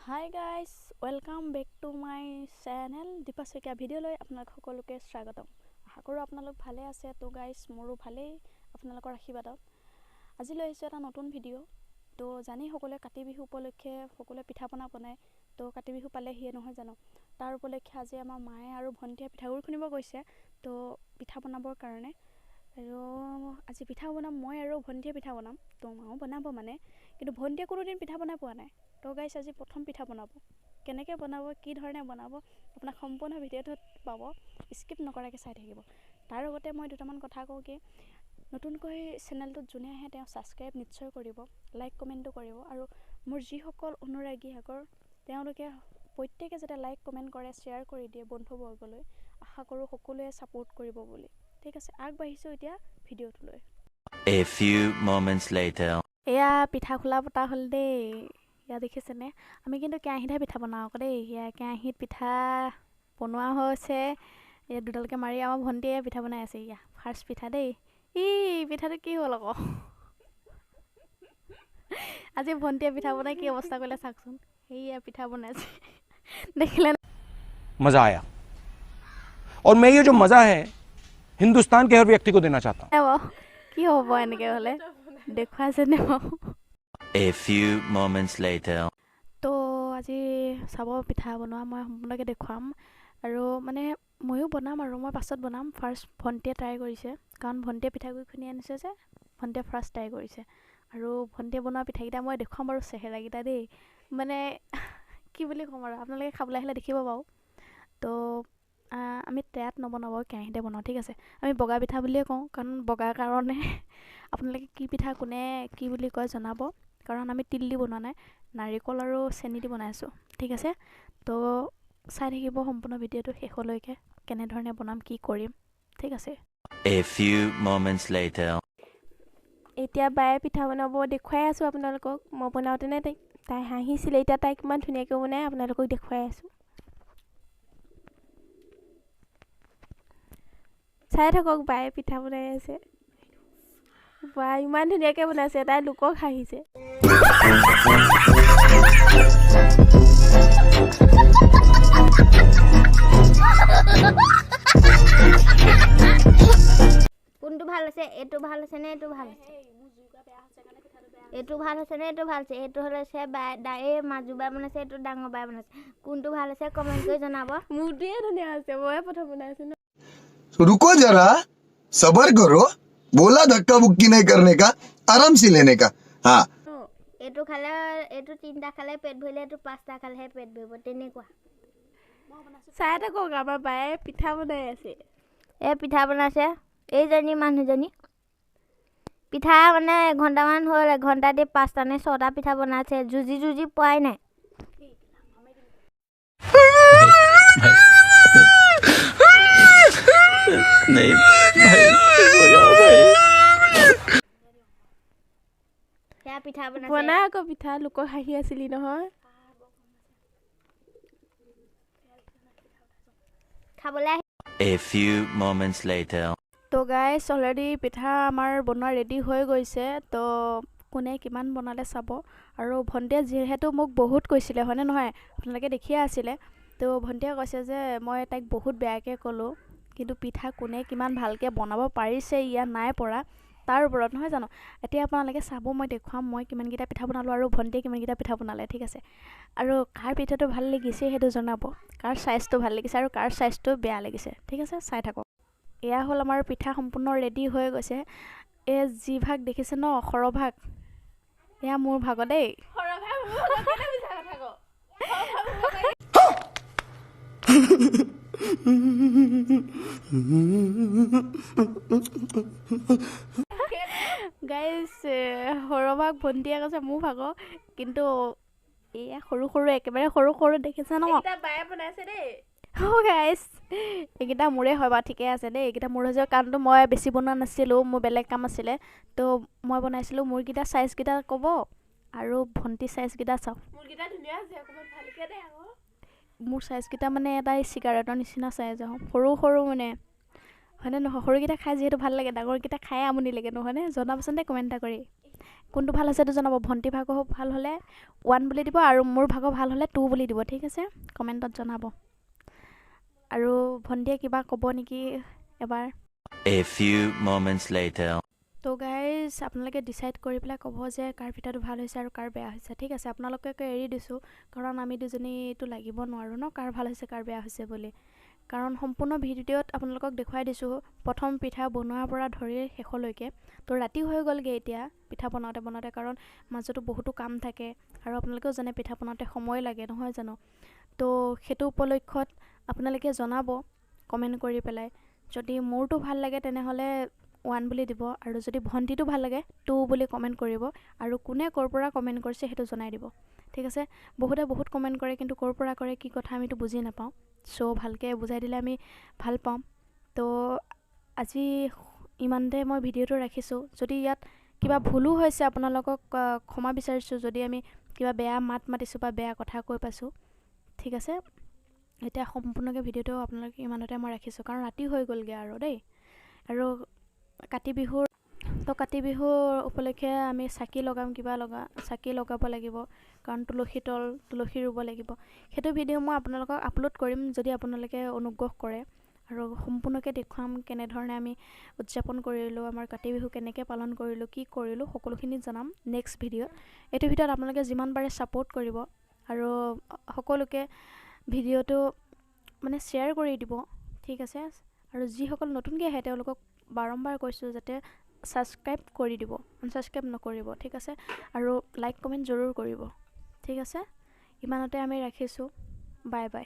High guys, welcome back to my channel Deepa Saikia ভিডিঅ'লৈ আপোনালোক সকলোকে স্বাগতম। আশা কৰোঁ আপোনালোক ভালে আছে। তো গাইজ মোৰো ভালেই, আপোনালোকৰ আশীৰ্বাদত আজি লৈ আহিছোঁ এটা নতুন ভিডিঅ'। তো জানি সকলোৱে কাতি বিহু উপলক্ষে সকলোৱে পিঠা পনা বনায়। তো কাতি বিহু পালেহিয়ে নহয় জানো, তাৰ উপলক্ষে আজি আমাৰ মায়ে আৰু ভণ্টিয়ে পিঠাগুড়ি খুন্দিব গৈছে। তো পিঠা বনাবৰ কাৰণে আৰু আজি পিঠা বনাম মই আৰু ভণ্টিয়ে পিঠা বনাম। তো মাও বনাব মানে, কিন্তু ভণ্টিয়ে কোনোদিন পিঠা বনাই পোৱা নাই। তো গাইছ আজি প্ৰথম পিঠা বনাব। কেনেকৈ বনাব, কি ধৰণে বনাব, আপোনাক সম্পূৰ্ণ ভিডিঅ'টোত পাব, স্কিপ নকৰাকৈ চাই থাকিব। তাৰ লগতে মই দুটামান কথা কওঁ কি, নতুনকৈ চেনেলটোত যোনে আহে তেওঁ ছাবস্ক্ৰাইব নিশ্চয় কৰিব, লাইক কমেণ্টো কৰিব। আৰু মোৰ যিসকল অনুৰাগী আগৰ তেওঁলোকে প্ৰত্যেকে যাতে লাইক কমেণ্ট কৰে, শ্বেয়াৰ কৰি দিয়ে বন্ধুবৰ্গলৈ। আশা কৰোঁ সকলোৱে ছাপোৰ্ট কৰিব বুলি। ঠিক আছে, আগবাঢ়িছোঁ এতিয়া ভিডিঅ'টোলৈ। A few moments later. এয়া পিঠা খোলা পতা হ'ল দেই। ইয়াত দেখিছেনে, আমি কিন্তু কেৰাহীতহে পিঠা বনাওঁ আকৌ দেই। ইয়াৰ কেৰাহীত পিঠা বনোৱা হৈছে। ইয়াত দুডালকৈ মাৰি আমাৰ ভণ্টিয়ে পিঠা বনাই আছে। ইয়া ফাৰ্ষ্ট পিঠা দেই। পিঠাটো কি হ'ল আকৌ আজি ভণ্টিয়ে পিঠা বনাই কি অৱস্থা কৰিলে চাওকচোন। সেয়া পিঠা বনাইছে দেখিলে। मज़ा आया और मैं ये जो मज़ा है हिंदुस्तान के हर व्यक्ति को देना चाहता हूँ। কি হ'ব এনেকৈ হ'লে, দেখুৱাইছেনে বাৰু। A few moments later. তো আজি চাব পিঠা বনোৱা মই সম্পূৰ্ণকৈ দেখুৱাম। আৰু মানে ময়ো বনাম আৰু মই পাছত বনাম। ফাৰ্ষ্ট ভণ্টিয়ে ট্ৰাই কৰিছে, কাৰণ ভণ্টিয়ে পিঠাগুড়ি খুন্দি আনিছে যে ভণ্টিয়ে ফাৰ্ষ্ট ট্ৰাই কৰিছে। আৰু ভণ্টিয়ে বনোৱা পিঠাকেইটা মই দেখুৱাম বাৰু, চেহেৰাকেইটা দেই। মানে কি বুলি ক'ম আৰু, আপোনালোকে খাবলৈ আহিলে দেখিব বাৰু। তো আমি তেয়াত নবনাব, কেৰাহীতে বনাওঁ। ঠিক আছে, আমি বগা পিঠা বুলিয়ে কওঁ, কাৰণ বগাৰ কাৰণে আপোনালোকে কি পিঠা কোনে কি বুলি কয় জনাব, কাৰণ আমি তিল দি বনোৱা নাই, নাৰিকল আৰু চেনি দি বনাইছোঁ। ঠিক আছে, তো চাই থাকিব সম্পূৰ্ণ ভিডিঅ'টো শেষলৈকে, কেনেধৰণে বনাম কি কৰিম। ঠিক আছে। A few moments later. এতিয়া বায়ে পিঠা বনাব দেখুৱাই আছোঁ আপোনালোকক। মই বনাওঁতেনে তাই হাঁহিছিলে, এতিয়া তাই কিমান ধুনীয়াকৈ বনাই আপোনালোকক দেখুৱাই আছোঁ। চাই থাকক, বায়ে পিঠা বনাই আছে। বা ইমান ধুনীয়াকৈ বনাইছে, তাই লোকক হাঁহিছে। কোনটো ভাল আছে, এইটো ভাল আছে নে এইটো ভাল আছে? এইটো ভাল হৈছে নে এইটো ভাল আছে? এইটো হৈছে এই মাজু বাই বনাইছে, এইটো ডাঙৰ বাই বনাইছে। কোনটো ভাল আছে কমেণ্ট কৰি জনাব। মোৰটোৱে ধুনীয়া হৈছে, ময়ে প্ৰথম বনাইছোঁ ন। रुको जरा, सबर करो, बोला धक्का बुक्की नहीं करने का, आराम से लेने का। हाँ, এইটো খালে, এইটো 3টা খালে পেট ভৰিলে, এইটো 5টা খালেহে পেট ভৰিব, তেনেকুৱা। চাই থাকক, আমাৰ বায়ে পিঠা বনাই আছে। এই পিঠা বনাইছে এইজনী মানুহজনী। পিঠা মানে এঘণ্টামান হ'ল, এঘণ্টা দি 5টা নে 6টা পিঠা বনাইছে। যুঁজি পোৱাই নাই। সেয়া পিঠা বনাই আকৌ পিঠা, লোকক হাঁহি আছিলি নহয়। খাবলৈ। A few moments later. তো গাইছ, অলৰেডি পিঠা আমাৰ বনোৱা ৰেডি হৈ গৈছে। তো কোনে কিমান বনালে চাব। আৰু ভণ্টিয়ে যিহেতু মোক বহুত কৈছিলে, হয়নে নহয়, আপোনালোকে দেখিয়ে আছিলে। তো ভণ্টিয়ে কৈছে যে মই তাইক বহুত বেয়াকৈ ক'লোঁ, কিন্তু পিঠা কোনে কিমান ভালকৈ বনাব পাৰিছে ইয়াত নাই পৰা, তাৰ ওপৰত নহয় জানো। এতিয়া আপোনালোকে চাব, মই দেখুৱাম মই কিমানকেইটা পিঠা বনালোঁ আৰু ভণ্টিয়ে কিমানকেইটা পিঠা বনালে। ঠিক আছে, আৰু কাৰ পিঠাটো ভাল লাগিছে সেইটো জনাব, কাৰ চাইজটো ভাল লাগিছে আৰু কাৰ চাইজটো বেয়া লাগিছে। ঠিক আছে, চাই থাকক। এয়া হ'ল আমাৰ পিঠা সম্পূৰ্ণ ৰেডি হৈ গৈছে। এই যি ভাগ দেখিছে ন, সৰহভাগ, এয়া মোৰ ভাগ দেই। গাইজ, সৰহভাগ ভণ্টিয়ে কৈছে মোৰ ভাগ, কিন্তু এয়া সৰু সৰু, একেবাৰে সৰু সৰু দেখিছে ন। বায়ে বনাইছে দেই। গাইজ, এইকেইটা মোৰে হয় বাৰু, ঠিকে আছে দেই। এইকেইটা মোৰ হৈছে, কাৰণটো মই বেছি বনোৱা নাছিলোঁ, মোৰ বেলেগ কাম আছিলে। তো মই বনাইছিলোঁ। মোৰকেইটা চাইজকেইটা ক'ব আৰু ভণ্টি চাইজকেইটা চাওক। মোৰকেইটা ধুনীয়া হৈছে, অকণমান ভালকৈ দে আকৌ। মোৰ চাইজকেইটা মানে এটা চিগাৰেটৰ নিচিনা চাইজ, সৰু সৰু মানে, হয়নে নহয়। সৰুকেইটা খাই যিহেতু ভাল লাগে, ডাঙৰকেইটা খাই আমনি লাগে নহয়নে। জনাবচোন দে কমেণ্ট এটা কৰি। কোনটো ভাল হৈছে এইটো জনাব। ভণ্টি ভাগৰ ভাল হ'লে 1 বুলি দিব আৰু মোৰ ভাগৰ ভাল হ'লে 2 বুলি দিব, ঠিক আছে? কমেণ্টত জনাব। আৰু ভণ্টিয়ে কিবা ক'ব নেকি এবাৰ? A few moments later. তো গাইজ আপোনালোকে ডিচাইড কৰি পেলাই ক'ব যে কাৰ পিঠাটো ভাল হৈছে আৰু কাৰ বেয়া হৈছে, ঠিক আছে? আপোনালোকে এৰি দিছোঁ, কাৰণ আমি দুজনীটো লাগিব নোৱাৰোঁ ন কাৰ ভাল হৈছে কাৰ বেয়া হৈছে বুলি। কাৰণ সম্পূৰ্ণ ভিডিঅ'ত আপোনালোকক দেখুৱাই দিছোঁ প্ৰথম পিঠা বনোৱাৰ পৰা ধৰি শেষলৈকে। তো ৰাতি হৈ গ'লগৈ এতিয়া পিঠা বনাওঁতে বনাওঁতে, কাৰণ মাজতো বহুতো কাম থাকে আৰু আপোনালোকেও জানে পিঠা বনাওঁতে সময় লাগে, নহয় জানো? তো সেইটো উপলক্ষত আপোনালোকে জনাব কমেণ্ট কৰি পেলাই। যদি মোৰটো ভাল লাগে তেনেহ'লে 1 বুলি দিব, আৰু যদি ভণ্টিটো ভাল লাগে 2 বুলি কমেণ্ট কৰিব। আৰু কোনে ক'ৰ পৰা কমেণ্ট কৰিছে সেইটো জনাই দিব, ঠিক আছে? বহুতে বহুত কমেণ্ট কৰে, কিন্তু ক'ৰ পৰা কৰে কি কথা আমিতো বুজি নাপাওঁ। চ' ভালকৈ বুজাই দিলে আমি ভাল পাম। তো আজি ইমানতে মই ভিডিঅ'টো ৰাখিছোঁ। যদি ইয়াত কিবা ভুলো হৈছে আপোনালোকক ক্ষমা বিচাৰিছোঁ, যদি আমি কিবা বেয়া মাত মাতিছোঁ বা বেয়া কথা কৈ পাইছোঁ, ঠিক আছে? এতিয়া সম্পূৰ্ণকৈ ভিডিঅ'টো আপোনালোকে ইমানতে মই ৰাখিছোঁ, কাৰণ ৰাতি হৈ গ'লগৈ আৰু দেই। আৰু কাতি বিহুৰ উপলক্ষে আমি চাকি লগাম, চাকি লগাব লাগিব, কাৰণ তুলসী ৰুব লাগিব। সেইটো ভিডিঅ' মই আপোনালোকক আপলোড কৰিম যদি আপোনালোকে অনুগ্ৰহ কৰে, আৰু সম্পূৰ্ণকৈ দেখুৱাম কেনেধৰণে আমি উদযাপন কৰিলোঁ, আমাৰ কাতি বিহু কেনেকৈ পালন কৰিলোঁ, কি কৰিলোঁ, সকলোখিনি জনাম নেক্সট ভিডিঅ'ত। এইটো ভিডিঅ'ত আপোনালোকে যিমান পাৰে ছাপোৰ্ট কৰিব, আৰু সকলোকে ভিডিঅ'টো মানে শ্বেয়াৰ কৰি দিব, ঠিক আছে? আৰু যিসকল নতুনকৈ আহে তেওঁলোকক বাৰম্বাৰ কৈছোঁ যাতে ছাবস্ক্ৰাইব কৰি দিব, আনছাবস্ক্ৰাইব নকৰিব, ঠিক আছে? আৰু লাইক কমেণ্ট জৰুৰ কৰিব, ঠিক আছে? ইমানতে আমি ৰাখিছোঁ। Bye bye.